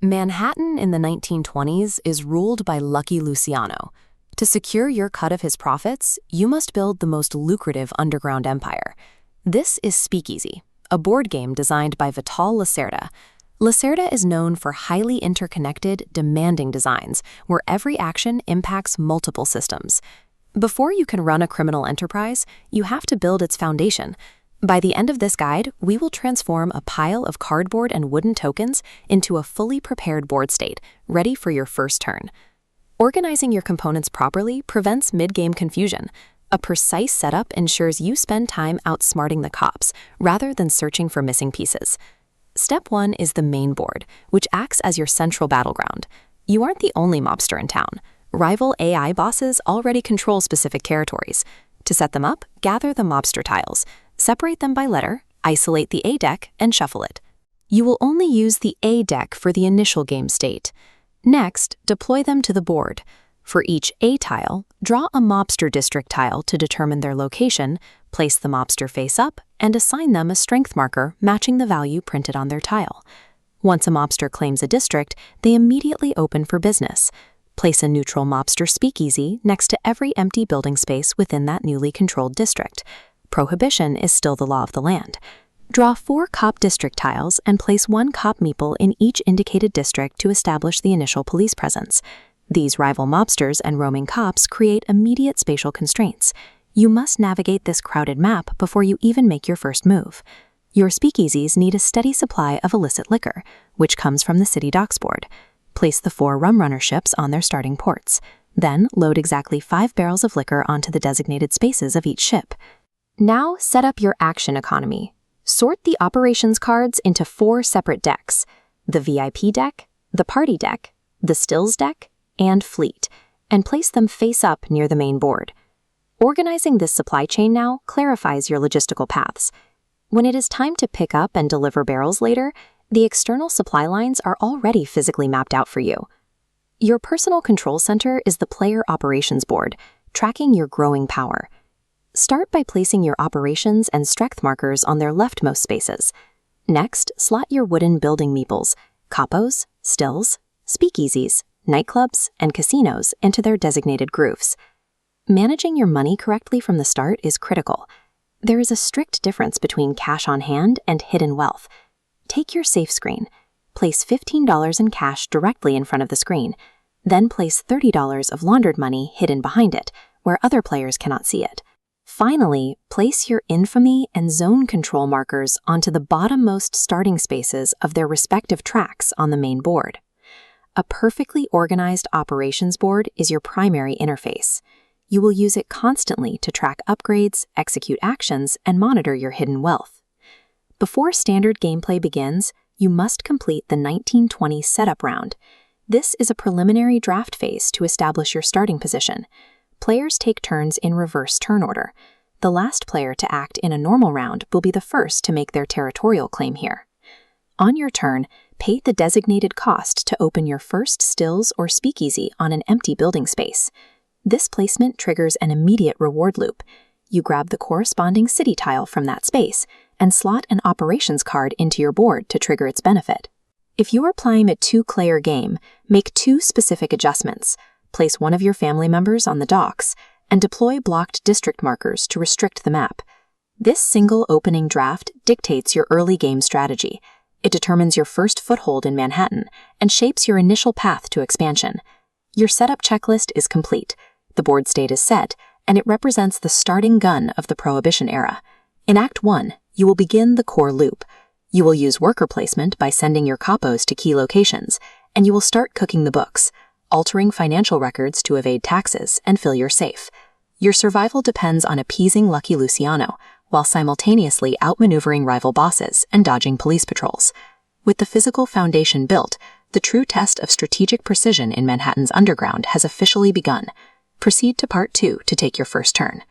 Manhattan in the 1920s is ruled by Lucky Luciano. To secure your cut of his profits, you must build the most lucrative underground empire. This is Speakeasy, a board game designed by Lacerda. Lacerda is known for highly interconnected, demanding designs, where every action impacts multiple systems. Before you can run a criminal enterprise, you have to build its foundation. By the end of this guide, we will transform a pile of cardboard and wooden tokens into a fully prepared board state, ready for your first turn. Organizing your components properly prevents mid-game confusion. A precise setup ensures you spend time outsmarting the cops, rather than searching for missing pieces. Step 1 is the main board, which acts as your central battleground. You aren't the only mobster in town. Rival AI bosses already control specific territories. To set them up, gather the mobster tiles. Separate them by letter, isolate the A deck, and shuffle it. You will only use the A deck for the initial game state. Next, deploy them to the board. For each A tile, draw a mobster district tile to determine their location, place the mobster face up, and assign them a strength marker matching the value printed on their tile. Once a mobster claims a district, they immediately open for business. Place a neutral mobster speakeasy next to every empty building space within that newly controlled district. Prohibition is still the law of the land. Draw 4 cop district tiles and place 1 cop meeple in each indicated district to establish the initial police presence. These rival mobsters and roaming cops create immediate spatial constraints. You must navigate this crowded map before you even make your first move. Your speakeasies need a steady supply of illicit liquor, which comes from the city docks board. Place the 4 rum runner ships on their starting ports. Then load exactly 5 barrels of liquor onto the designated spaces of each ship. Now set up your action economy. Sort the operations cards into 4 separate decks: the VIP deck, the party deck, the stills deck, and fleet, and place them face up near the main board. Organizing this supply chain now clarifies your logistical paths. When it is time to pick up and deliver barrels later, the external supply lines are already physically mapped out for you. Your personal control center is the player operations board, tracking your growing power. Start by placing your operations and strength markers on their leftmost spaces. Next, slot your wooden building meeples, capos, stills, speakeasies, nightclubs, and casinos into their designated grooves. Managing your money correctly from the start is critical. There is a strict difference between cash on hand and hidden wealth. Take your safe screen. Place $15 in cash directly in front of the screen. Then place $30 of laundered money hidden behind it, where other players cannot see it. Finally, place your infamy and zone control markers onto the bottommost starting spaces of their respective tracks on the main board. A perfectly organized operations board is your primary interface. You will use it constantly to track upgrades, execute actions, and monitor your hidden wealth. Before standard gameplay begins, you must complete the 1920 setup round. This is a preliminary draft phase to establish your starting position. Players take turns in reverse turn order. The last player to act in a normal round will be the first to make their territorial claim here. On your turn, pay the designated cost to open your first stills or speakeasy on an empty building space. This placement triggers an immediate reward loop. You grab the corresponding city tile from that space and slot an operations card into your board to trigger its benefit. If you are playing a 2-player game, make 2 specific adjustments. Place one of your family members on the docks, and deploy blocked district markers to restrict the map. This single opening draft dictates your early game strategy. It determines your first foothold in Manhattan and shapes your initial path to expansion. Your setup checklist is complete. The board state is set, and it represents the starting gun of the Prohibition era. In Act 1, you will begin the core loop. You will use worker placement by sending your capos to key locations, and you will start cooking the books, altering financial records to evade taxes and fill your safe. Your survival depends on appeasing Lucky Luciano, while simultaneously outmaneuvering rival bosses and dodging police patrols. With the physical foundation built, the true test of strategic precision in Manhattan's underground has officially begun. Proceed to Part 2 to take your first turn.